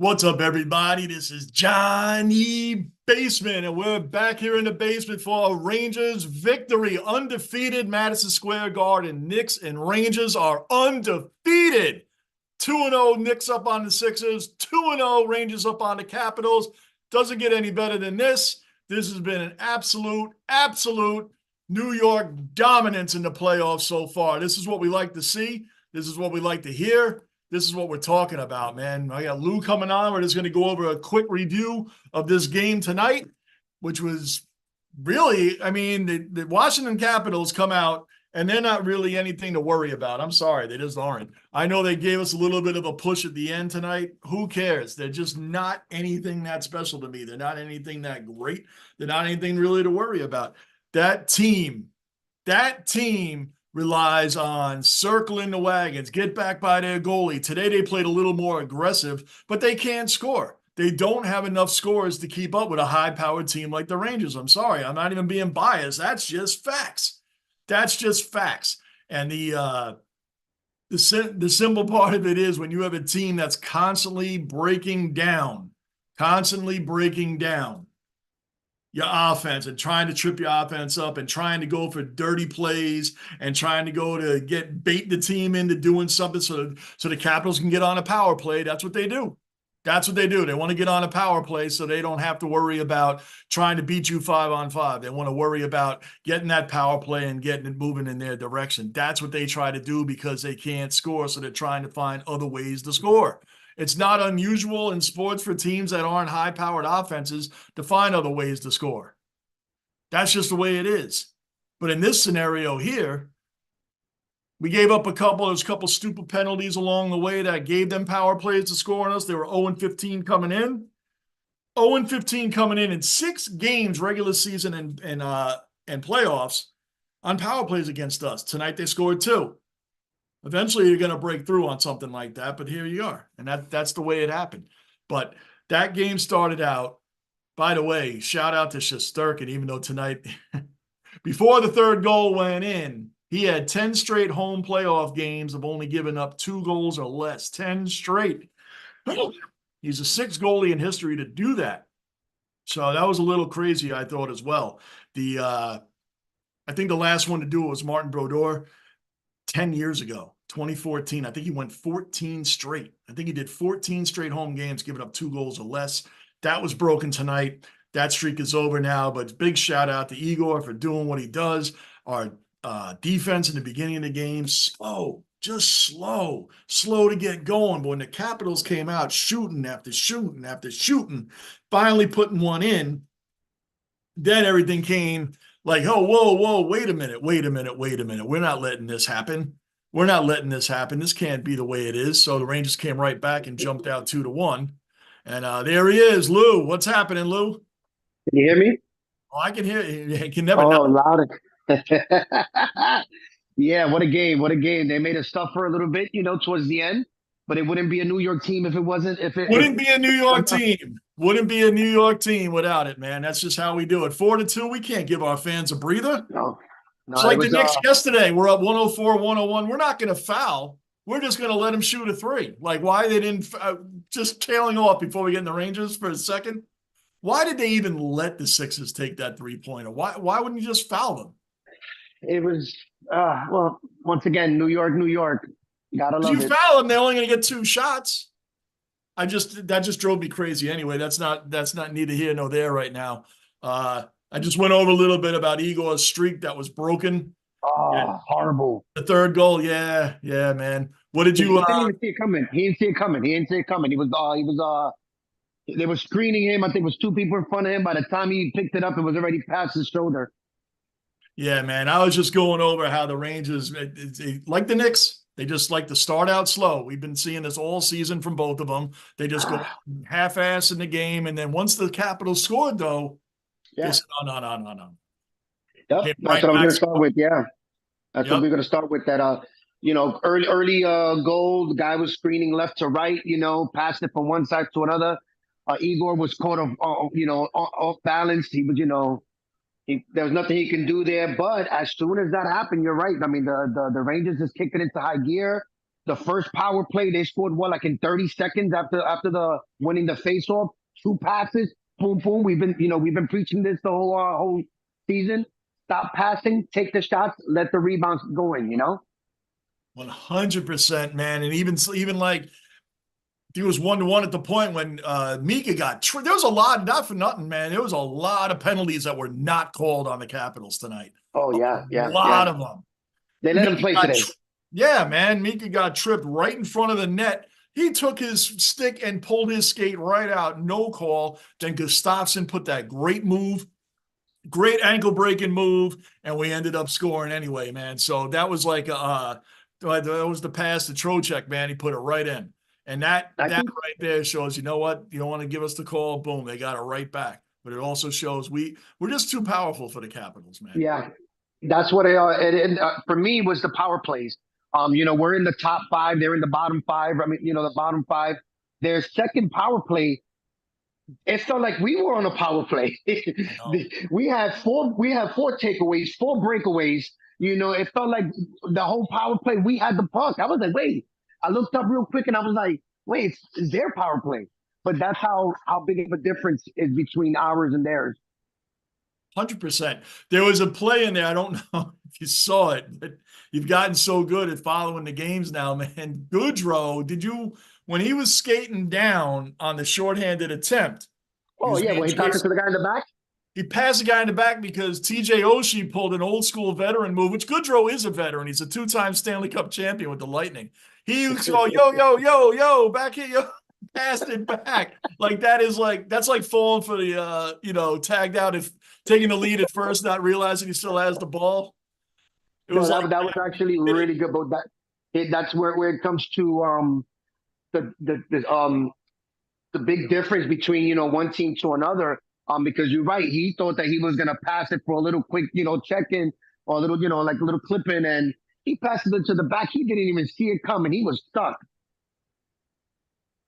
What's up, everybody? This is Johnny Basement, and we're back here in the basement for a Rangers victory. Undefeated Madison Square Garden. Knicks and Rangers are undefeated. 2-0 Knicks up on the Sixers, 2-0 Rangers up on the Capitals. Doesn't get any better than this. This has been an absolute New York dominance in the playoffs so far. This is what we like to see. This is what we like to hear. This is what we're talking about, man. I got Lou coming on. We're just going to go over a quick review of this game tonight, which was really, I mean, the Washington Capitals come out and they're not really anything to worry about. I'm sorry, they just aren't. I know they gave us a little bit of a push at the end tonight. Who cares? They're just not anything that special to me. They're not anything that great. They're not anything really to worry about. That team relies on circling the wagons, get back by their goalie. Today they played a little more aggressive, but they can't score. They don't have enough scores to keep up with a high-powered team like the Rangers. I'm sorry, I'm not even being biased. That's just facts. That's just facts. And the simple part of it is when you have a team that's constantly breaking down your offense and trying to trip your offense up and trying to go for dirty plays and trying to go to bait the team into doing something so the Capitals can get on a power play. That's what they do. That's what they do. They want to get on a power play so they don't have to worry about trying to beat you 5-on-5. They want to worry about getting that power play and getting it moving in their direction. That's what they try to do because they can't score, so they're trying to find other ways to score. It's not unusual in sports for teams that aren't high-powered offenses to find other ways to score. That's just the way it is. But in this scenario here, we gave up there's a couple stupid penalties along the way that gave them power plays to score on us. They were 0-15 coming in. 0-15 coming in 6 games, regular season and playoffs on power plays against us. Tonight they scored 2. Eventually, you're going to break through on something like that, but here you are. And that's the way it happened. But that game started out, by the way, shout out to Shesterkin, even though tonight, before the third goal went in, he had 10 straight home playoff games of only giving up 2 goals or less. 10 straight. He's a 6th goalie in history to do that. So that was a little crazy, I thought, as well. I think the last one to do it was Martin Brodeur. 10 years ago, 2014. I think he went 14 straight. I think he did 14 straight home games, giving up 2 goals or less. That was broken tonight. That streak is over now, but big shout out to Igor for doing what he does. Our defense in the beginning of the game, slow to get going. But when the Capitals came out shooting after shooting, finally putting one in, then everything came like, oh, whoa, wait a minute. We're not letting this happen. This can't be the way it is. So the Rangers came right back and jumped out 2-1. And there he is, Lou. What's happening, Lou? Can you hear me? Oh, I can hear you. You can never Oh, know. loud. Yeah, what a game. What a game. They made us suffer a little bit, towards the end, but it wouldn't be a New York team if it wasn't, if Wouldn't be a New York team. Wouldn't be a New York team without it, man. That's just how we do it. 4-2, we can't give our fans a breather. no, It's no, it like the was, Knicks yesterday. We're up 104, 101. We're not going to foul. We're just going to let them shoot a 3. Like, why they didn't just tailing off before we get in the Rangers for a second. Why did they even let the Sixers take that 3-pointer? Why wouldn't you just foul them? it was, well, once again, New York, New York. Gotta If love you it. foul them, they're only going to get 2 shots. That just drove me crazy. Anyway, that's not neither here nor there right now. I just went over a little bit about Igor's streak that was broken. And Oh, horrible. the third goal, yeah, man. What did He you? didn't even see it coming. He didn't see it coming. He didn't see it coming. They were screening him. I think it was 2 people in front of him. By the time he picked it up, it was already past his shoulder. Yeah, man. I was just going over how the Rangers, like the Knicks, they just like to start out slow. We've been seeing this all season from both of them. They just go half-ass in the game, and then once the Capitals scored, though, they Yeah. said, no. Yep. Came That's right what I was back. gonna start with. Yeah. That's what Yep. we're going to start with. That early goal. The guy was screening left to right. Passed it from one side to another. Igor was caught off balance. He was there was nothing he can do there. But as soon as that happened, you're right. I mean, the Rangers just kicked it into high gear. The first power play they scored what, like in 30 seconds after the winning the faceoff, two passes, boom boom. We've been preaching this the whole season. Stop passing, take the shots, let the rebounds go in. 100%, man. And even like he was 1-1 at the point when Mika got there was a lot, not for nothing, man. There was a lot of penalties that were not called on the Capitals tonight. Oh yeah, A yeah, lot yeah. of them. They let him play today. Yeah, man. Mika got tripped right in front of the net. He took his stick and pulled his skate right out. No call. Then Gustafsson put that great move, great ankle breaking move, and we ended up scoring anyway, man. So that was like that was the pass to Trocheck, man. He put it right in. And that right there shows, you know what? You don't want to give us the call. Boom, they got it right back. But it also shows we're just too powerful for the Capitals, man. Yeah, that's what for me was the power plays. We're in the top five. They're in the bottom five. I mean, the bottom five. Their second power play, it felt like we were on a power play. We had four takeaways, four breakaways. It felt like the whole power play, we had the puck. I was like, wait. I looked up real quick and I was like, wait, it's their power play. But that's how big of a difference is between ours and theirs. 100%. There was a play in there. I don't know if you saw it, but you've gotten so good at following the games now, man. Goodrow, when he was skating down on the shorthanded attempt? Oh, yeah, when he talking to the guy in the back? He passed the guy in the back because TJ Oshie pulled an old school veteran move, which Goodrow is a veteran. He's a 2-time Stanley Cup champion with the Lightning. He was going, yo, back here, yo. Passed it back. That's like falling for the tagged out if taking the lead at first, not realizing he still has the ball. That was actually really good. But that's where it comes to the big difference between one team to another. Because you're right, he thought that he was gonna pass it for a little quick check in or a little like a little clip in, and he passed it to the back. He didn't even see it coming. He was stuck.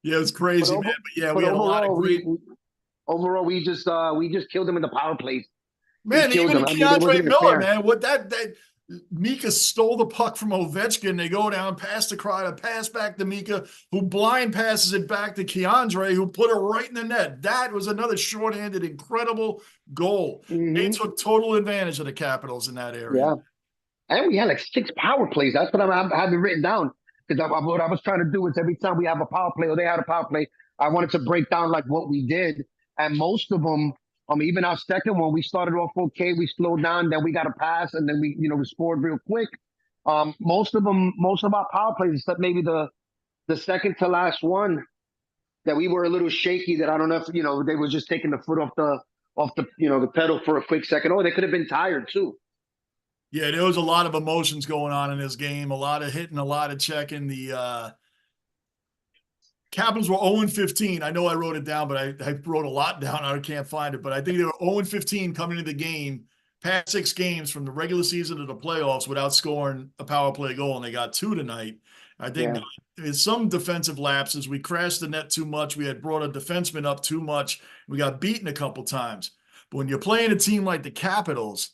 Yeah, it was crazy, man. But yeah, we had a lot of great. Overall, we just killed him in the power plays. Man, even Keandre Miller, man. What that Mika stole the puck from Ovechkin. They go down, pass to Kreider, pass back to Mika, who blind passes it back to Keandre, who put it right in the net. That was another shorthanded, incredible goal. Mm-hmm. They took total advantage of the Capitals in that area. Yeah, and we had like 6 power plays. That's what I have it written down. Because what I was trying to do is every time we have a power play or they had a power play, I wanted to break down like what we did. And most of them, even our second one, we started off okay. We slowed down, then we got a pass, and then we scored real quick. Most of our power plays, except maybe the second to last one, that we were a little shaky. That I don't know if they were just taking the foot off the pedal for a quick second. Oh, they could have been tired too. Yeah, there was a lot of emotions going on in this game. A lot of hitting, a lot of checking. The Capitals were 0-15. I know I wrote it down, but I wrote a lot down. I can't find it. But I think they were 0-15 coming into the game, past 6 games from the regular season to the playoffs without scoring a power play goal, and they got 2 tonight. I think there's some defensive lapses. We crashed the net too much. We had brought a defenseman up too much. We got beaten a couple times. But when you're playing a team like the Capitals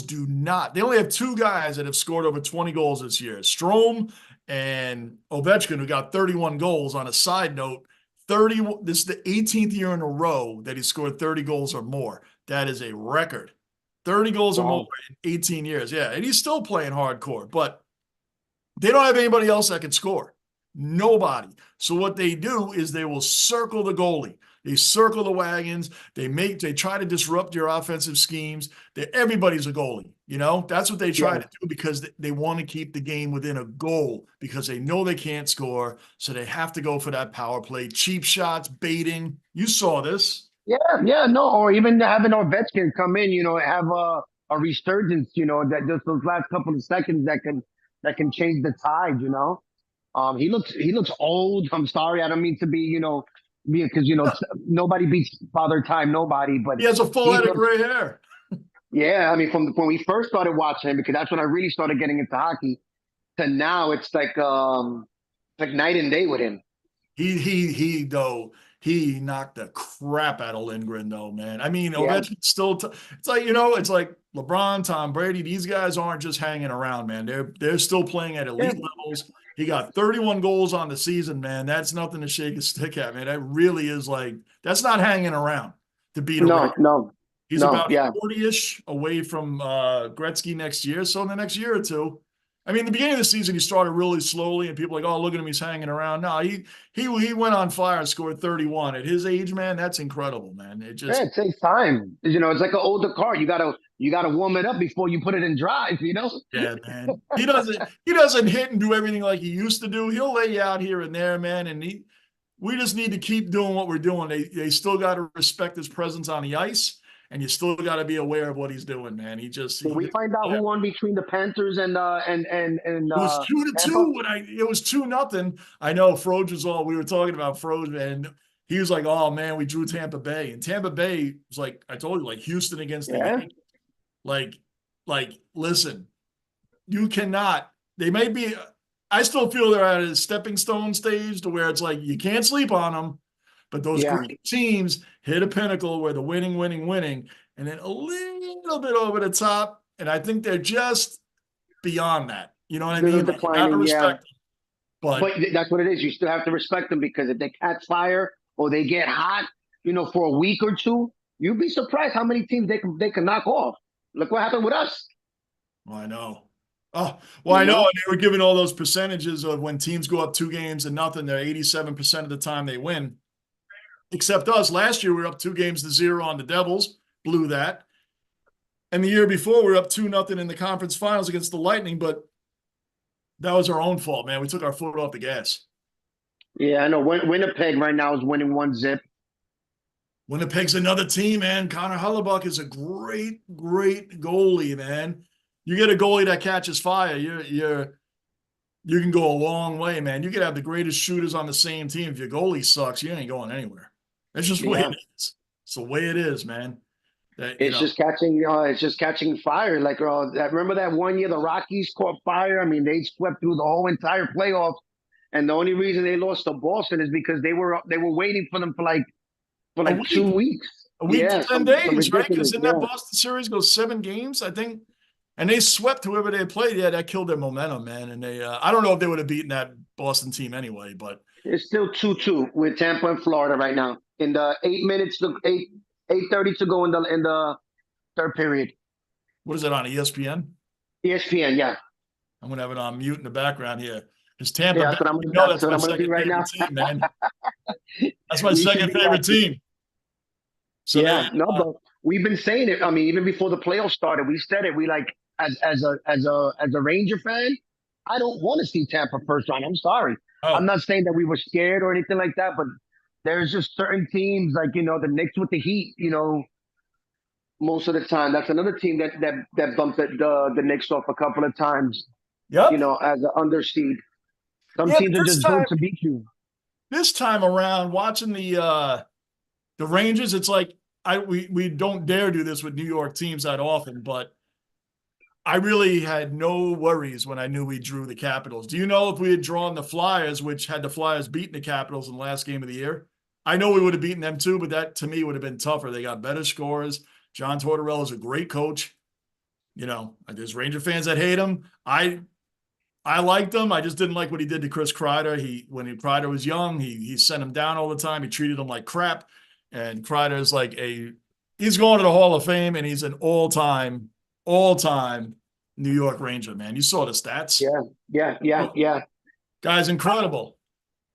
do not. They only have 2 guys that have scored over 20 goals this year. Strome and Ovechkin, who got 31 goals. On a side note, this is the 18th year in a row that he scored 30 goals or more. That is a record. 30 goals or more in 18 years. Yeah, and he's still playing hardcore, but they don't have anybody else that can score. Nobody. So what they do is they will circle the goalie. They circle the wagons. They try to disrupt your offensive schemes. Everybody's a goalie. That's what they try to do because they want to keep the game within a goal because they know they can't score. So they have to go for that power play, cheap shots, baiting. You saw this. Yeah, no, or even having Ovechkin come in, have a resurgence, that just those last couple of seconds that can change the tide, He looks old. I'm sorry, I don't mean to be, because nobody beats Father Time, nobody. But he has a full head of gray hair. Yeah, I mean, from when we first started watching him, because that's when I really started getting into hockey. To now, it's like night and day with him. He knocked the crap out of Lindgren, though, man. I mean, Ovechkin still. It's like it's like LeBron, Tom Brady. These guys aren't just hanging around, man. They're still playing at elite levels. He got 31 goals on the season, man. That's nothing to shake a stick at, man. That really is like, that's not hanging around to beat a No, record. no, He's no. about Yeah, 40-ish away from Gretzky next year. So in the next year or two, I mean, the beginning of the season, he started really slowly, and people are like, oh, look at him, he's hanging around. No, he went on fire and scored 31. At his age, man, that's incredible, man. It yeah. just, It takes time. It's like an older car. You gotta warm it up before you put it in drive. yeah, man. He doesn't hit and do everything like he used to do. He'll lay you out here and there, man, and we just need to keep doing what we're doing. They still got to respect his presence on the ice, and you still got to be aware of what he's doing, man. Did we find out who won between the Panthers and it was two to Tampa? two it was 2-0. I know Froge was all we were talking about Froge, and he was like, oh man, we drew Tampa Bay. And Tampa Bay was like, I told you, like Houston against the Yeah. Yankees. Like, listen, you cannot, they may be, I still feel they're at a stepping stone stage to where it's like you can't sleep on them, but those Yeah. great teams hit a pinnacle where the winning, and then a little bit over the top. And I think they're just beyond that. You know what I Little mean? Like, you gotta declining, yeah. respect them. But that's what it is. You still have to respect them because if they catch fire or they get hot, for a week or two, you'd be surprised how many teams they can knock off. Look what happened with us. I know. Oh, well, I know. And they were giving all those percentages of when teams go up 2-0, they're 87% of the time they win. Except us. Last year, we were up 2-0 on the Devils, blew that. And the year before, we were up 2-0 in the conference finals against the Lightning, but that was our own fault, man. We took our foot off the gas. Yeah, I know. Winnipeg right now is winning 1-0. Winnipeg's another team, man. Connor Hellebuyck is a great, great goalie, man. You get a goalie that catches fire, you can go a long way, man. You could have the greatest shooters on the same team. If your goalie sucks, you ain't going anywhere. That's just the way it is. It's the way it is, man. It's just catching fire. Like remember that one year the Rockies caught fire? I mean, they swept through the whole entire playoffs, and the only reason they lost to Boston is because they were waiting for them for like 2 weeks. A week to 10 days, right? Because in that Boston series goes 7 games, I think. And they swept whoever they played. Yeah, that killed their momentum, man. And they, I don't know if they would have beaten that Boston team anyway, but it's still 2-2 with Tampa and Florida right now. In the 8:30 to go in the third period. What is it on ESPN? ESPN, yeah. I'm gonna have it on mute in the background here. Because Tampa, yeah, that's my second favorite team, man. That's my second favorite team. So yeah, but we've been saying it. I mean, even before the playoffs started, we said it. We like as a Ranger fan, I don't want to see Tampa first round. I'm sorry. Oh. I'm not saying that we were scared or anything like that, but there's just certain teams like the Knicks with the Heat. Most of the time, that's another team that bumped the Knicks off a couple of times. Yep. As an underseed. Some teams are just built to beat you. This time around, watching the Rangers, it's like we don't dare do this with New York teams that often, but I really had no worries when I knew we drew the Capitals. Do you know if we had drawn the Flyers, which had the Flyers beating the Capitals in the last game of the year? I know we would have beaten them too, but that to me would have been tougher. They got better scores. John Tortorella is a great coach. There's Ranger fans that hate him. I liked him. I just didn't like what he did to Chris Kreider. When Kreider was young, he sent him down all the time. He treated him like crap. And Kreider is like he's going to the Hall of Fame, and he's an all-time New York Ranger, man. You saw the stats. Yeah. Guy's incredible.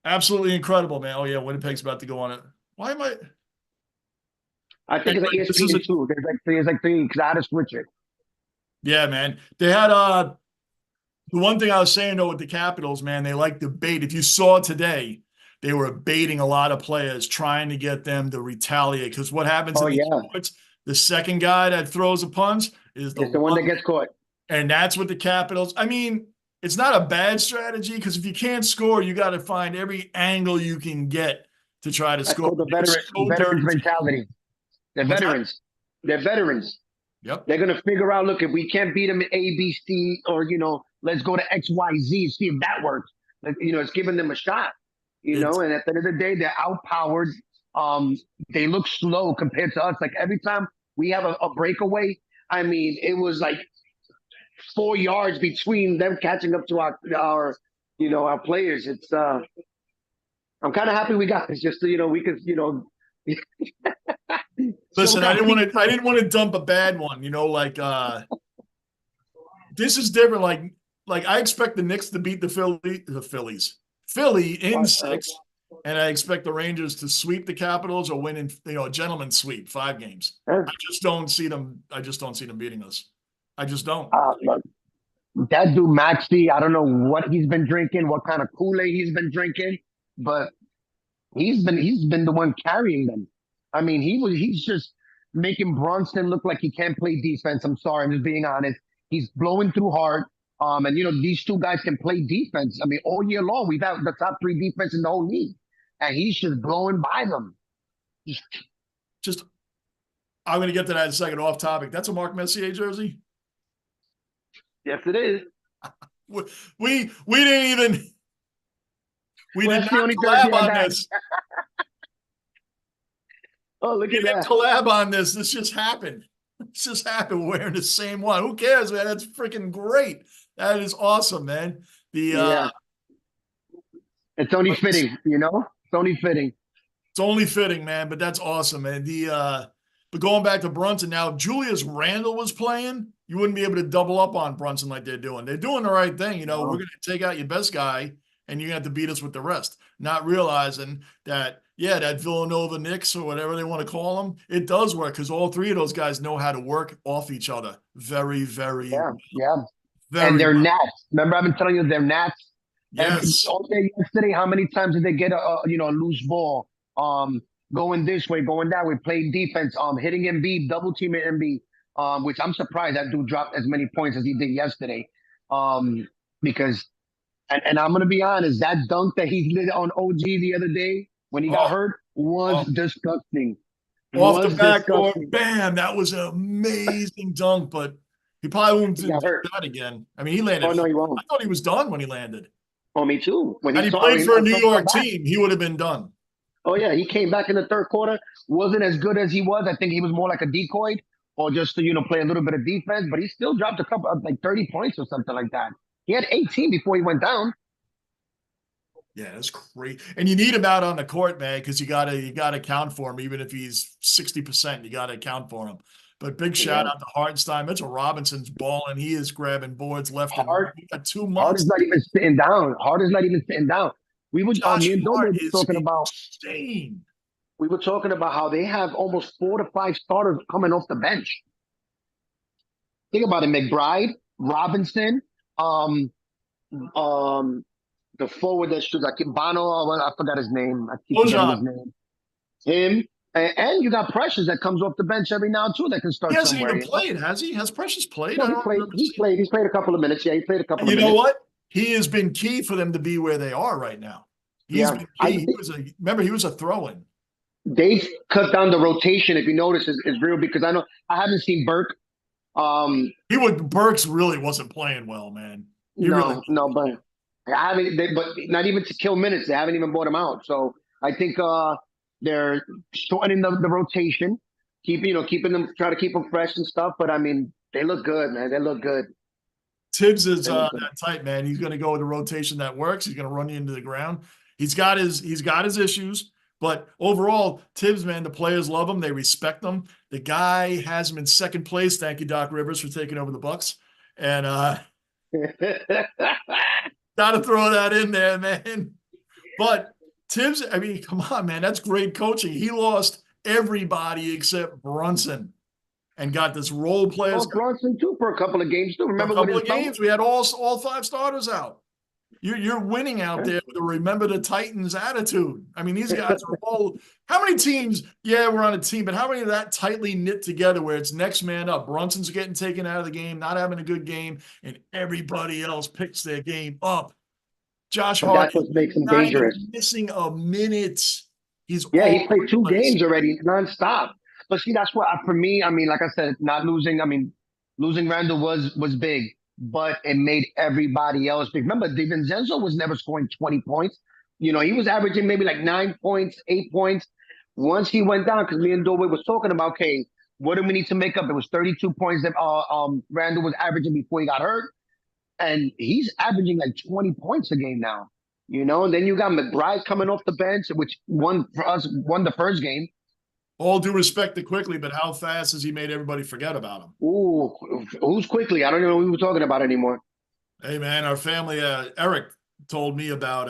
Absolutely incredible, man. Oh, yeah, Winnipeg's about to go on it. Why am I? I think it's like ESPN too. There's like three, because I had to switch it. Yeah, man. They had the one thing I was saying, though, with the Capitals, man, they like to bait. If you saw today, they were baiting a lot of players, trying to get them to retaliate. Because what happens in the sports, the second guy that throws a punch is the one that gets caught. And that's what the Capitals, I mean, it's not a bad strategy, because if you can't score, you got to find every angle you can get to try to score. The veterans mentality. They're veterans. They're veterans. Yep. They're going to figure out, look, if we can't beat them in A, B, C, or, let's go to X, Y, Z and see if that works. It's giving them a shot, and at the end of the day, they're outpowered. They look slow compared to us. Like every time we have a breakaway, I mean, it was like 4 yards between them catching up to our our players. It's I'm kind of happy we got this, just so we could soak Listen, I up didn't want Pete. to. I didn't want to dump a bad one. Like this is different. Like I expect the Knicks to beat Philly in six, and I expect the Rangers to sweep the Capitals or win in a gentleman's sweep, 5 games. I just don't see them. I just don't see them beating us. I just don't. Look, that dude Maxey, I don't know what he's been drinking, what kind of Kool-Aid he's been drinking, but he's been the one carrying them. I mean, he's just making Bronson look like he can't play defense. I'm sorry, I'm just being honest. He's blowing through hard. And these two guys can play defense. I mean, all year long we've had the top three defense in the whole league, and he's just blowing by them. Just, I'm going to get to that in a second. Off topic. That's a Mark Messier jersey. Yes, it is. We didn't even. We Well, did that's the not only collab jersey I on got. this. Oh, look We at didn't that. collab on this. This just happened. This just happened. We're wearing the same one. Who cares, man? That's freaking great. That is awesome, man. Yeah. It's only fitting, It's only fitting. It's only fitting, man. But that's awesome, man. But going back to Brunson now, if Julius Randle was playing, you wouldn't be able to double up on Brunson like they're doing. They're doing the right thing. We're going to take out your best guy, and you're going to have to beat us with the rest. Not realizing that, that Villanova Knicks or whatever they want to call them, it does work because all three of those guys know how to work off each other. Very, very, yeah. very. And they're gnats. Remember, I've been telling you they're gnats. Yes. All day yesterday, how many times did they get a loose ball? Going this way, going that way, playing defense, hitting Embiid, double teaming Embiid, which I'm surprised that dude dropped as many points as he did yesterday. Because, and I'm gonna be honest, that dunk that he did on OG the other day when he got hurt was disgusting. Off the backboard, bam! That was an amazing dunk, but he probably won't do that again. I mean, he landed. Oh no, he won't. I thought he was done when he landed. Oh, me too. When he played for a New York team, he would have been done. Oh yeah, he came back in the third quarter. Wasn't as good as he was. I think he was more like a decoy or just to play a little bit of defense. But he still dropped a couple of 30 points or something like that. He had 18 before he went down. Yeah, that's great. And you need him out on the court, man, because you gotta account for him. Even if he's 60%, you gotta account for him. But big shout out to Hartenstein. Mitchell Robinson's balling. He is grabbing boards left and right. We got 2 months. Hart is not even sitting down. We were me and Domo talking about insane. We were talking about how they have almost 4 to 5 starters coming off the bench. Think about it: McBride, Robinson, the forward that shoots like Bono. I forgot his name. I keep forgetting his name. Him. And you got Precious that comes off the bench every now and too that can start. He hasn't somewhere, even played, has he? Has Precious played? No, He's played a couple of minutes. Yeah, he played a couple of minutes. You know what? He has been key for them to be where they are right now. He's been key. He was a throw-in. They've cut down the rotation. If you notice, is real because I haven't seen Burke. Burks really wasn't playing well, man. But I haven't. But not even to kill minutes. They haven't even bought him out. So I think they're shortening the rotation, keeping them, try to keep them fresh and stuff. But I mean, they look good, man. They look good. Tibbs is that type, man. He's going to go with a rotation that works. He's going to run you into the ground. He's got his issues, but overall, Tibbs, man, the players love him. They respect him. The guy has him in second place. Thank you, Doc Rivers, for taking over the Bucks. And got to throw that in there, man. But Tibbs, I mean, come on, man. That's great coaching. He lost everybody except Brunson and got this role players. Brunson, too, for a couple of games, too. Remember, a couple of games, we had all 5 starters out. You're winning out there with a remember the Titans attitude. I mean, these guys are all – how many teams – yeah, we're on a team, but how many of that tightly knit together where it's next man up? Brunson's getting taken out of the game, not having a good game, and everybody else picks their game up. Josh Hart that's what makes him dangerous. Missing a minute. He played 2 games already nonstop. But see, that's what for me. I mean, like I said, not losing. I mean, losing Randall was big, but it made everybody else big. Remember, DiVincenzo was never scoring 20 points. He was averaging maybe like 9 points, 8 points. Once he went down, because me and Dove was talking about, okay, what do we need to make up? It was 32 points that Randall was averaging before he got hurt. and he's averaging like 20 points a game now. And then you got McBride coming off the bench, which won the first game. All due respect to Quickly, but how fast has he made everybody forget about him? Ooh, who's Quickly? I don't even know who we're talking about anymore. Hey man, our family, Eric told me about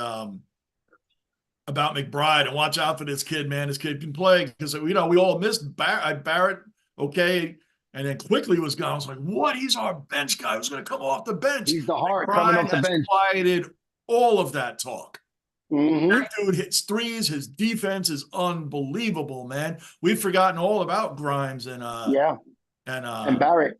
McBride, and watch out for this kid, man. This kid can play because we all missed Barrett, okay, and then Quickly was gone. I was like, what? He's our bench guy who's going to come off the bench. He's the heart coming McBride off the has bench. quieted all of that talk. Mm-hmm. That dude hits threes. His defense is unbelievable, man. We've forgotten all about Grimes and Barrett.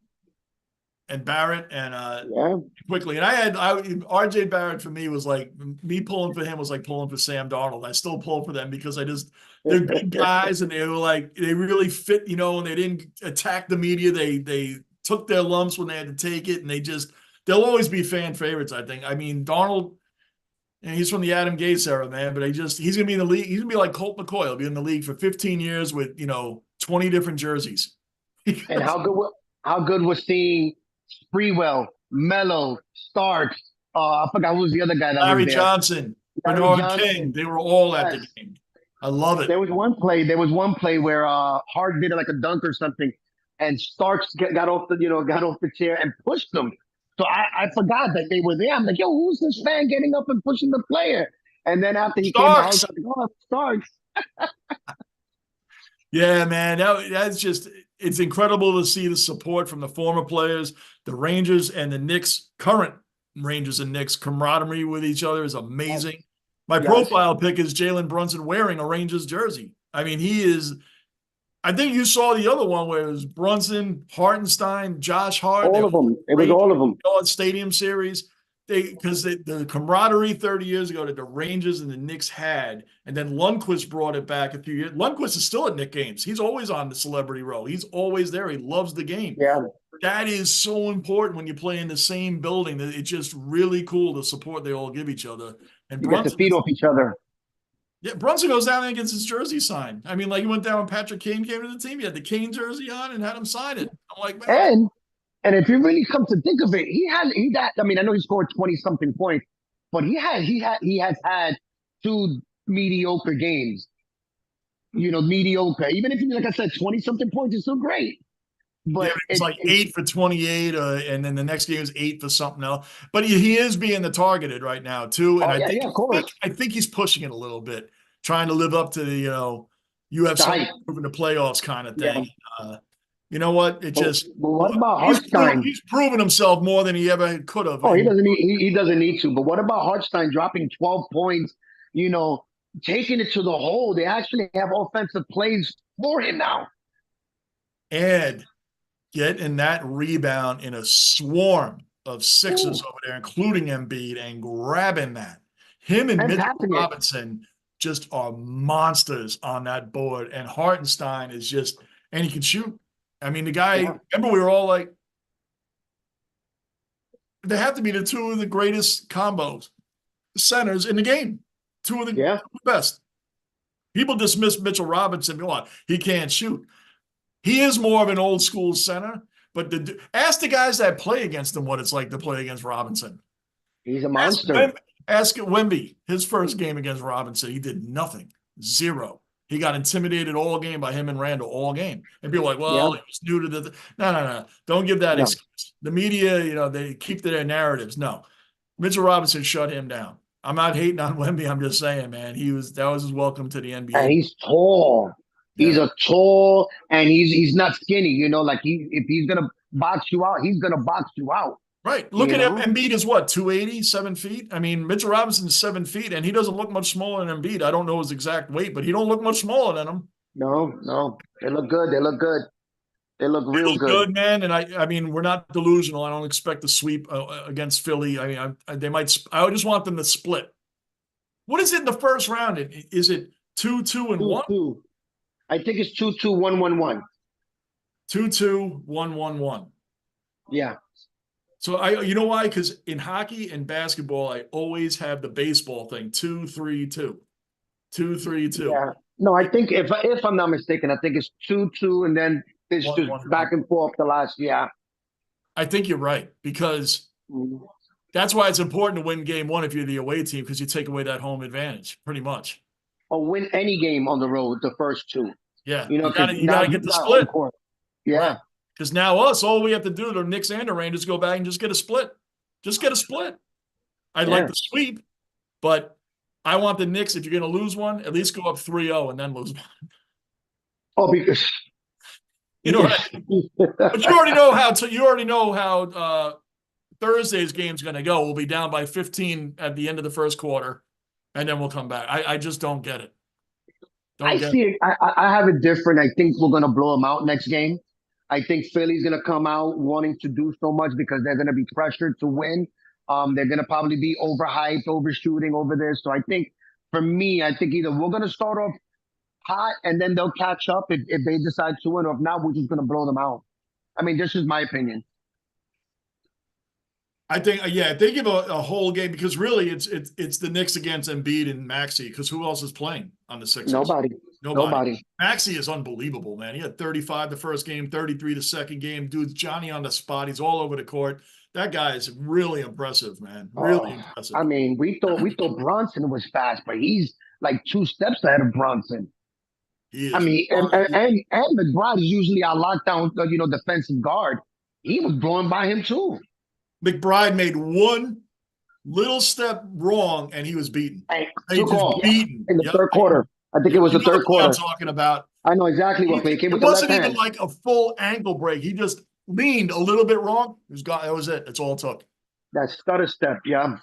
And Barrett and Yeah. Quickly. And RJ Barrett for me was like, me pulling for him was like pulling for Sam Darnold. I still pull for them because they're good guys, and they were like, they really fit, and they didn't attack the media. They took their lumps when they had to take it, and they'll always be fan favorites, I think. I mean, Darnold, and he's from the Adam Gase era, man, but he's going to be in the league. He's going to be like Colt McCoy. He'll be in the league for 15 years with, 20 different jerseys. And how good was seeing Sprewell, Mello, Starks. I forgot who was the other guy that Larry was there. Johnson, Bernard King. They were all at the game. I love it. There was one play where Hart did like a dunk or something, and Starks got off the chair and pushed them. So I forgot that they were there. I'm like, yo, who's this fan getting up and pushing the player? And then after he Starks. came out, I was like, oh, Starks. Yeah, man, that's just, it's incredible to see the support from the former players, the Rangers and the Knicks, current Rangers and Knicks camaraderie with each other is amazing. My profile pic is Jalen Brunson wearing a Rangers jersey. I mean, I think you saw the other one where it was Brunson, Hartenstein, Josh Hart. All of them. It was all of them. Stadium series. Because the camaraderie 30 years ago that the Rangers and the Knicks had, and then Lundqvist brought it back a few years. Lundqvist is still at Knicks games. He's always on the celebrity row. He's always there. He loves the game. Yeah. That is so important when you play in the same building. That it's just really cool the support they all give each other. And you get to feed off each other. Yeah, Brunson goes down there and gets his jersey signed. I mean, like he went down when Patrick Kane came to the team. He had the Kane jersey on and had him sign it. I'm like, man. And if you really come to think of it, I mean, I know he scored 20-something points, but he has had two mediocre games. Mediocre. Even if you, like I said, 20-something points is still great. But yeah, it's like 8 for 28, and then the next game is 8 for something else. But he is being the targeted right now too, and I think he's pushing it a little bit, trying to live up to the UFC moving the playoffs kind of thing. Yeah. You know what? It just. But what about Hartenstein? He's proven himself more than he ever could have. Oh, he doesn't need to. But what about Hartenstein dropping 12 points? Taking it to the hole. They actually have offensive plays for him now. And getting that rebound in a swarm of sixes over there, including Embiid, and grabbing that. Him and Mitchell Robinson just are monsters on that board. And Hartenstein is just, and he can shoot. I mean, the guy, remember we were all like, they have to be the two of the greatest combos, centers in the game. Two of the best. People dismiss Mitchell Robinson. He can't shoot. He is more of an old school center, but ask the guys that play against him what it's like to play against Robinson. He's a monster. Ask Wemby, his first game against Robinson, he did nothing. 0. He got intimidated all game by him and Randall all game. And people are like, well, he was new to the no. Don't give that excuse. The media, they keep to their narratives. No. Mitchell Robinson shut him down. I'm not hating on Wemby. I'm just saying, man, that was his welcome to the NBA. And he's tall. He's a tall, and he's not skinny. Like if he's gonna box you out, he's gonna box you out. Right. Look at him. Embiid is what, 280, 7 feet? I mean, Mitchell Robinson's 7 feet, and he doesn't look much smaller than Embiid. I don't know his exact weight, but he don't look much smaller than him. No. They look good. They look real good, man. And I mean, we're not delusional. I don't expect a sweep against Philly. I mean, they might. I just want them to split. What is it in the first round? Is it 2-2 and 1? 2-2. I think it's 2-2, 1-1-1. 2-2, 1-1-1. Yeah. So you know why? Because in hockey and basketball, I always have the baseball thing: 2-3-2, 2-3-2. Yeah. No, I think if I'm not mistaken, I think it's 2-2, and then it's just back and forth the last. Yeah. I think you're right because That's why it's important to win game one if you're the away team, because you take away that home advantage, pretty much. Or win any game on the road, the first two. Yeah, You know, you because gotta now you get the got home split, court. right? Yeah. Because now all we have to do, the Knicks and the Rangers, go back and just get a split. Just get a split. I'd like Yeah. the sweep, but I want the Knicks, if you're going to lose one, at least go up 3-0 and then lose one. Oh, because You know what I mean? But you already know how Thursday's game's going to go. We'll be down by 15 at the end of the first quarter, and then we'll come back. I just don't get it. I see it. I have it different. I think we're gonna blow them out next game. I think Philly's gonna come out wanting to do so much because they're gonna be pressured to win. They're gonna probably be overhyped, overshooting over this. So I think for me, I think either we're gonna start off hot and then they'll catch up if they decide to win, or if not, we're just gonna blow them out. I mean, this is my opinion. I think, yeah, if they give a whole game, because really it's the Knicks against Embiid and Maxey, because who else is playing on the Sixers? Nobody. Maxey is unbelievable, man. He had 35 the first game, 33 the second game. Dude's Johnny on the spot. He's all over the court. That guy is really impressive, man. Really impressive. I mean, we thought Bronson was fast, but he's like 2 steps ahead of Bronson. I mean, and McBride is usually our lockdown, defensive guard. He was blowing by him too. McBride made one little step wrong, and he was beaten. He took off beaten in the third quarter. I think it was the third quarter. I'm talking about. I know exactly what play. It wasn't even like a full ankle break. He just leaned a little bit wrong. That was it. That's all it took. That stutter step. Yeah.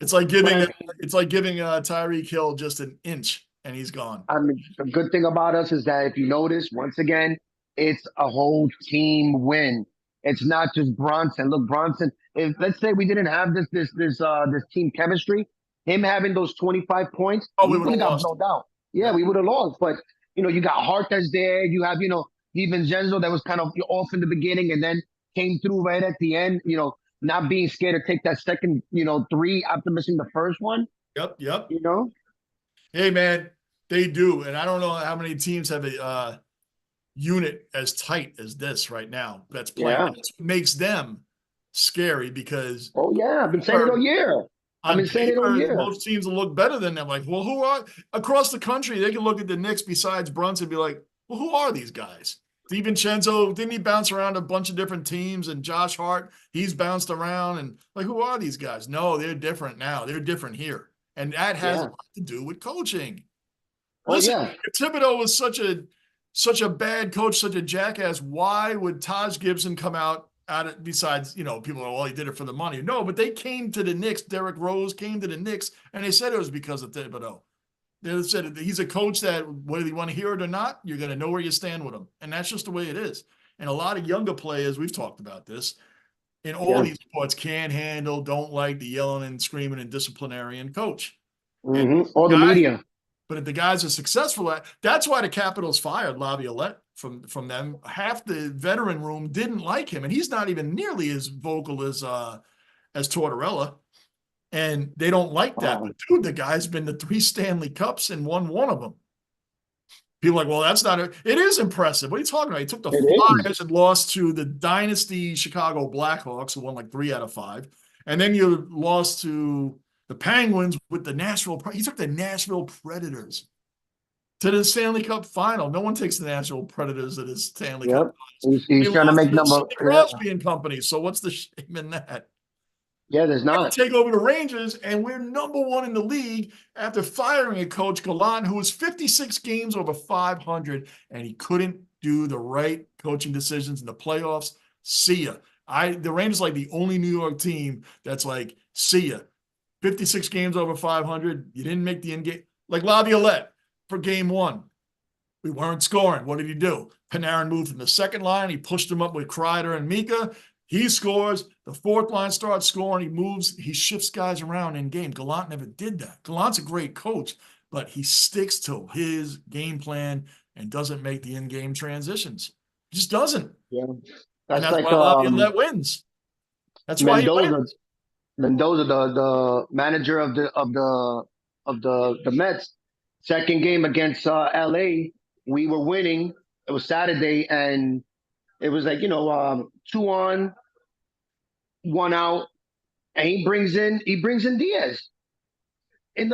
It's like giving Tyreek Hill just an inch, and he's gone. I mean, the good thing about us is that if you notice, once again, it's a whole team win. It's not just Bronson. Look, Bronson. If let's say we didn't have this team chemistry, him having those 25 points, we would have lost. No doubt. Yeah, we would have lost. But you got Hart that's there. You have DiVincenzo that was kind of off in the beginning and then came through right at the end. Not being scared to take that second 3 after missing the first one. Yep. Hey man, they do, and I don't know how many teams have a unit as tight as this right now that's playing. Yeah. It makes them scary because I've been saying it all year. Most teams will look better than them. Like, well, who are across the country? They can look at the Knicks besides Brunson and be like, well, who are these guys? DiVincenzo, didn't he bounce around a bunch of different teams? And Josh Hart, he's bounced around. And like, who are these guys? No, they're different now. They're different here. And that has a lot to do with coaching. Listen, if Thibodeau was such a bad coach, such a jackass, why would Taj Gibson come out at it? Besides, people are, well, he did it for the money. No, but they came to the Knicks. Derrick Rose came to the Knicks, and they said it was because of Thibodeau. They said he's a coach that, whether you want to hear it or not, you're going to know where you stand with him. And that's just the way it is. And a lot of younger players, we've talked about this, in all these sports, can't handle, don't like the yelling and screaming and disciplinarian coach. Or the media. But if the guys are successful that's why the Capitals fired Laviolette from them. Half the veteran room didn't like him, and he's not even nearly as vocal as Tortorella. And they don't like that. But dude, the guy's been to 3 Stanley Cups and won one of them. People are like, well, that's not it is impressive. What are you talking about? He took the Flyers and lost to the dynasty Chicago Blackhawks, who won like 3 out of 5. And then you lost to the Penguins with the Nashville. He took the Nashville Predators to the Stanley Cup final. No one takes the Nashville Predators to the Stanley Cup. He's trying to make number. Crosby and company. So what's the shame in that? Yeah, there's not. Take over the Rangers, and we're number 1 in the league after firing a coach, Gallant, who was 56 games over 500, and he couldn't do the right coaching decisions in the playoffs. See ya. The Rangers like the only New York team that's like, see ya. 56 games over 500. You didn't make the end game. Like Laviolette for game 1. We weren't scoring. What did he do? Panarin moved from the second line. He pushed him up with Kreider and Mika. He scores. The fourth line starts scoring. He moves. He shifts guys around in game. Gallant never did that. Gallant's a great coach, but he sticks to his game plan and doesn't make the in-game transitions. He just doesn't. Yeah. That's like why Laviolette wins. That's why he wins. Mendoza, the manager of the Mets, second game against LA, we were winning. It was Saturday, and it was like 2 on, 1 out, and he brings in Diaz and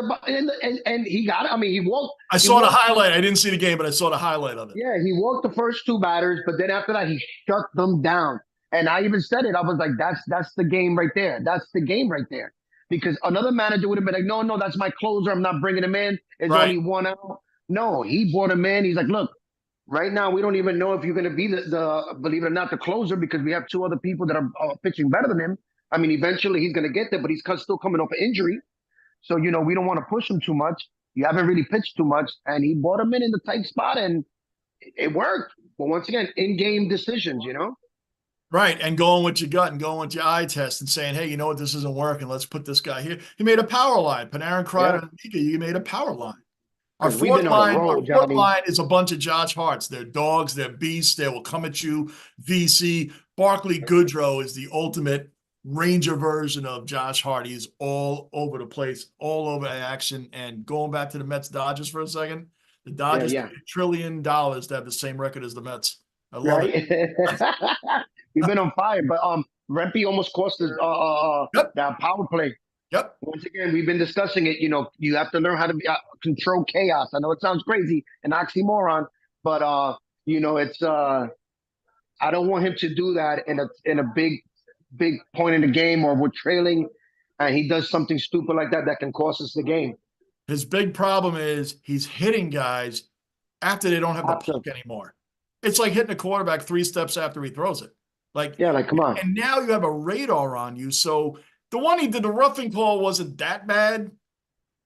he got it. I mean, he walked. I He saw the walked. highlight. I didn't see the game, but I saw the highlight of it. Yeah, he walked the first two batters, but then after that, he shut them down. And I even said it. I was like, "That's the game right there. That's the game right there." Because another manager would have been like, "No, no, that's my closer. I'm not bringing him in. It's Right. only one out." No, he brought him in. He's like, "Look, right now we don't even know if you're going to be the believe it or not the closer because we have two other people that are pitching better than him. I mean, eventually he's going to get there, but he's still coming off an injury. So we don't want to push him too much. You haven't really pitched too much, and he brought him in the tight spot, and it worked. But once again, in-game decisions. Right. And going with your gut and going with your eye test and saying, hey, you know what, this isn't working. Let's put this guy here. He made a power line. Panarin, Kreider, Yeah, and Mika, you made a power line. Our because we've fourth been on a line, our roll, fourth Johnny. line is a bunch of Josh Harts. They're dogs, they're beasts, they will come at you. VC. Barclay Goodrow is the ultimate Ranger version of Josh Hart. He's all over the place, all over action. And going back to the Mets Dodgers for a second, the Dodgers Yeah, paid $1 trillion to have the same record as the Mets. I love right. it. We've been on fire, but Rempe almost cost us Yep. that power play. Yep. Once again, we've been discussing it. You have to learn how to control chaos. I know it sounds crazy, an oxymoron, but it's I don't want him to do that in a big point in the game, or we're trailing and he does something stupid like that can cost us the game. His big problem is he's hitting guys after they don't have the After, puck anymore. It's like hitting a quarterback 3 steps after he throws it. Like, yeah, like come on. and now you have a radar on you. So the one he did, the roughing call wasn't that bad,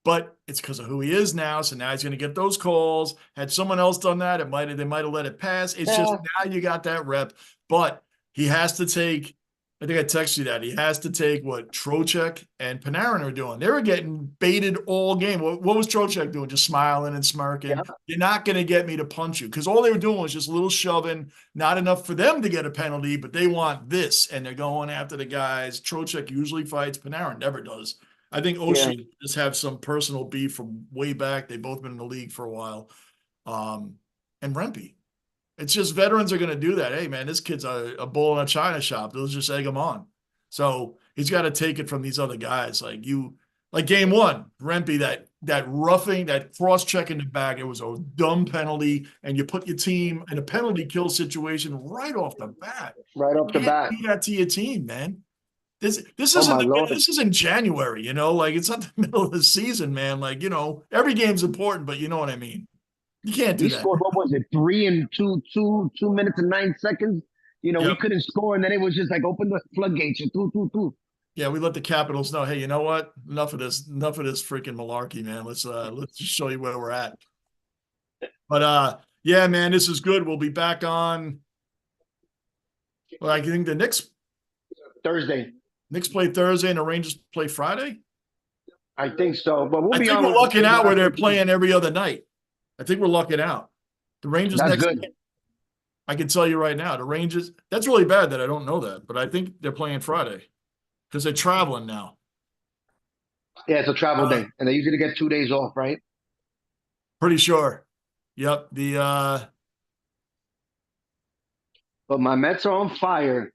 but it's because of who he is now. So now he's going to get those calls. Had someone else done that, they might have let it pass. It's just now you got that rep, but he has to take. I think I texted you that he has to take what Trocheck and Panarin are doing. They were getting baited all game. What was Trocheck doing? Just smiling and smirking. Yeah. You're not going to get me to punch you, because all they were doing was just a little shoving. Not enough for them to get a penalty, but they want this, and they're going after the guys. Trocheck usually fights. Panarin never does. I think Oshie just have some personal beef from way back. They've both been in the league for a while. And Rempe. It's just veterans are going to do that. Hey, man, this kid's a bull in a china shop. They'll just egg him on. So he's got to take it from these other guys. Like game one, Rempe, that roughing, that cross-check in the back, it was a dumb penalty, and you put your team in a penalty kill situation right off the bat. Right off the bat. Do that to your team, man. This Oh, this isn't January, like it's not the middle of the season, man. Like, every game's important, but you know what I mean. You can't do we that. scored, what was it, 3 in 2 minutes and 9 seconds? We couldn't score, and then it was just like open the floodgates and two. Yeah, we let the Capitals know, hey, you know what? Enough of this freaking malarkey, man. Let's just show you where we're at. But yeah, man, this is good. We'll be back on. Well, I think the Knicks play Thursday and the Rangers play Friday. I think so, but I think we're lucking out where they're playing every other night. I think we're lucking out. The Rangers That's next good. game, I can tell you right now, the Rangers, that's really bad that I don't know that, but I think they're playing Friday because they're traveling now. Yeah, it's a travel day, and they usually get 2 days off, right? Pretty sure. Yep. But my Mets are on fire.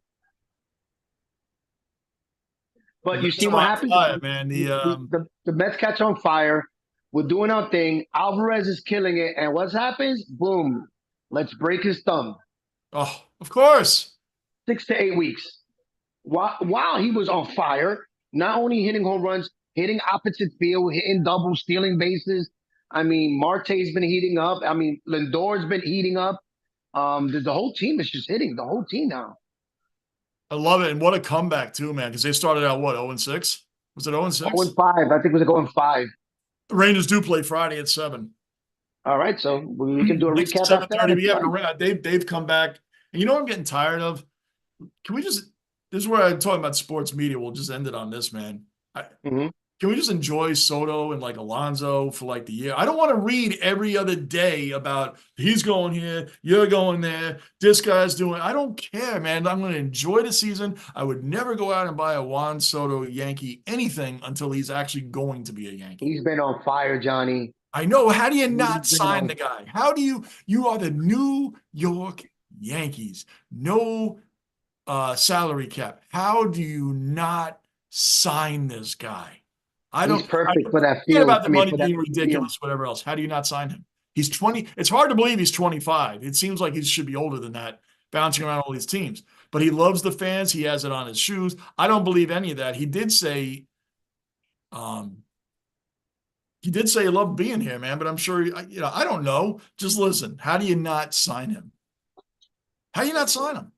But you see what happens? Fire, man. The Mets catch on fire. We're doing our thing. Alvarez is killing it. And what happens? Boom. Let's break his thumb. Oh, of course. 6 to 8 weeks. While he was on fire, not only hitting home runs, hitting opposite field, hitting doubles, stealing bases. I mean, Marte's been heating up. I mean, Lindor's been heating up. The whole team is just hitting. The whole team now. I love it. And what a comeback, too, man, because they started out, what, 0-6? Was it 0-6? 0-5. I think it was 0-5. The Rangers do play Friday at 7. All right, so we can do a recap after that. Yeah, they've come back. And you know what I'm getting tired of? Can we just – this is where I'm talking about sports media. We'll just end it on this, man. Can we just enjoy Soto and like Alonso for like the year? I don't want to read every other day about he's going here, you're going there, this guy's doing. I don't care, man. I'm going to enjoy the season. I would never go out and buy a Juan Soto Yankee anything until he's actually going to be a Yankee. He's been on fire, Johnny. I know. How do you not sign the guy? How do you are the New York Yankees. No salary cap. How do you not sign this guy. I He's don't. perfect for that Forget field. about the I mean, money for that being field. ridiculous, whatever else. How do you not sign him? He's 20. It's hard to believe he's 25. It seems like he should be older than that, bouncing around all these teams. But he loves the fans. He has it on his shoes. I don't believe any of that. He did say, he loved being here, man. But I'm sure, I don't know. Just listen. How do you not sign him? How do you not sign him?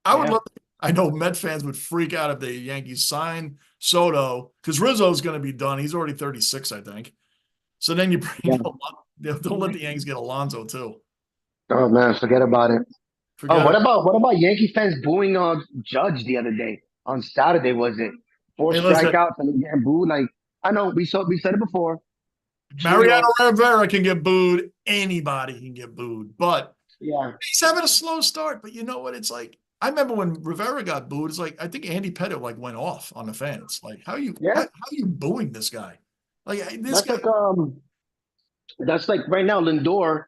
I would Yeah. love. I know Met fans would freak out if the Yankees sign Soto because Rizzo's going to be done. He's already 36, I think. So then you bring Yeah. don't let the Yankees get Alonso too. Oh man, forget about it. Oh, Forget it. what about Yankee fans booing Judge the other day on Saturday? Was it 4 Hey, listen, strikeouts and he getting booed? Like I know we said it before. Mariano Chino, Rivera can get booed. Anybody can get booed, but yeah, he's having a slow start. But you know what? It's like I remember when Rivera got booed. It's like I think Andy Pettit like went off on the fans. Like how yeah. are you booing this guy? Like this That's guy. that's like right now. Lindor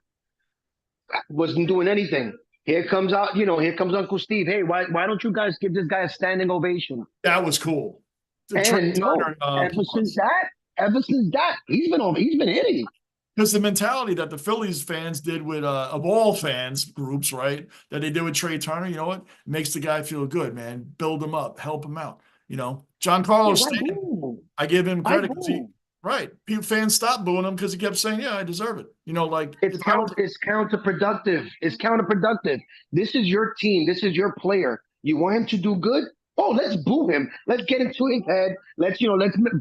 wasn't doing anything. Here comes here comes Uncle Steve. Hey, why don't you guys give this guy a standing ovation? That was cool. The Trey And no, Turner, ever since that, he's been hitting. because the mentality that the Phillies fans did with of all fans groups, right? That they did with Trey Turner, you know what? Makes the guy feel good, man. Build him up, help him out. Giancarlo Yeah, why Stanton, boo? I give him Why credit because boo? right. Fans stopped booing him because he kept saying, "Yeah, I deserve it." Like It's counterproductive. It's counterproductive. This is your team. This is your player. You want him to do good? Oh, let's boo him. Let's get into his head. Let's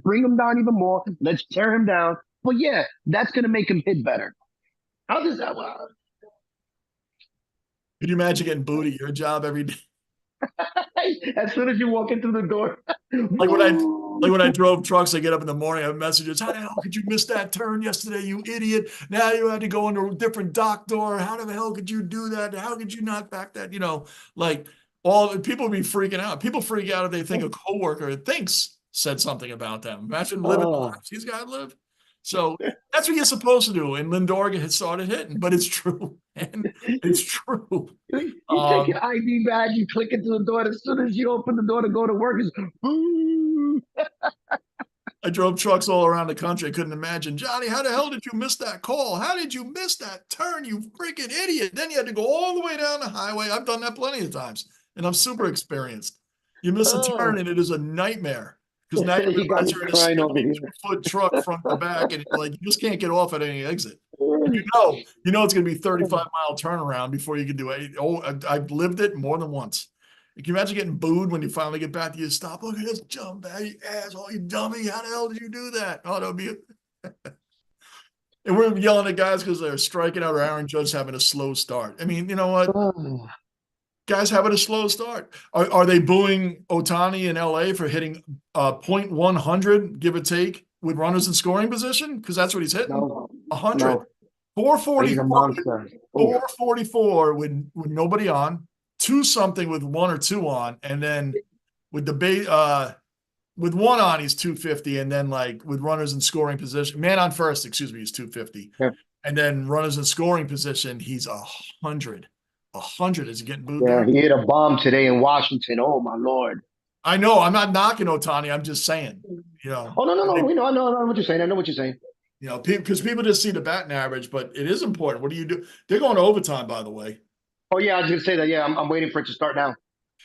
bring him down even more. Let's tear him down. But yeah, that's gonna make him hit better. How does that work? Could you imagine getting booed at your job every day? As soon as you walk into the door, When I drove trucks, I get up in the morning, I have messages. How the hell could you miss that turn yesterday, you idiot? Now you had to go into a different dock door. How the hell could you do that? How could you not back that? Like all people be freaking out. People freak out if they think a coworker thinks said something about them. Imagine living the lives these guys live. So that's what you're supposed to do. And Lindor had started hitting, but it's true, and it's true. you take your ID badge, you click into the door. As soon as you open the door to go to work, it's boo. I drove trucks all around the country. I couldn't imagine. Johnny, how the hell did you miss that call? How did you miss that turn, you freaking idiot? Then you had to go all the way down the highway. I've done that plenty of times, and I'm super experienced. You miss a turn, and it is a nightmare. Because now You got me you're in a crying over here. 62-foot truck front to back, and you just can't get off at any exit. And you know it's going to be 35-mile turnaround before you can do it. Oh, I've lived it more than once. Can you imagine getting booed when you finally get back to your stop? Look at this jump back, you asshole, you dummy. How the hell did you do that? Oh, that would be And we're yelling at guys because they're striking out or Aaron Judge having a slow start. I mean, you know what? Guys having a slow start. Are they booing Ohtani in LA for hitting .100, give or take, with runners in scoring position? Because that's what he's hitting. No, 100. no. 444. 444 with nobody on, 2-something with 1 or 2 on, and then with with 1 on, he's 250, and then like with runners in scoring position, man on first, excuse me, he's 250, and then runners in scoring position, he's 100. 100 is he getting booed? Yeah, he hit a bomb today in Washington. Oh my Lord! I know. I'm not knocking Ohtani. I'm just saying. Oh no! We know. I know what you're saying. I know what you're saying. Because people just see the batting average, but it is important. What do you do? They're going to overtime, by the way. Oh yeah, I was gonna say that. Yeah, I'm waiting for it to start now.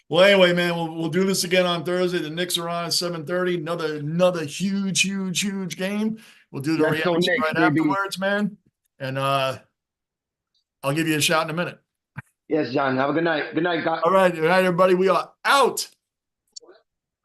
Well, anyway, man, we'll do this again on Thursday. The Knicks are on at 7:30. Another huge game. We'll do the reaction right afterwards, man. And I'll give you a shout in a minute. Yes, John. Have a good night. Good night, guys. All right, everybody. We are out.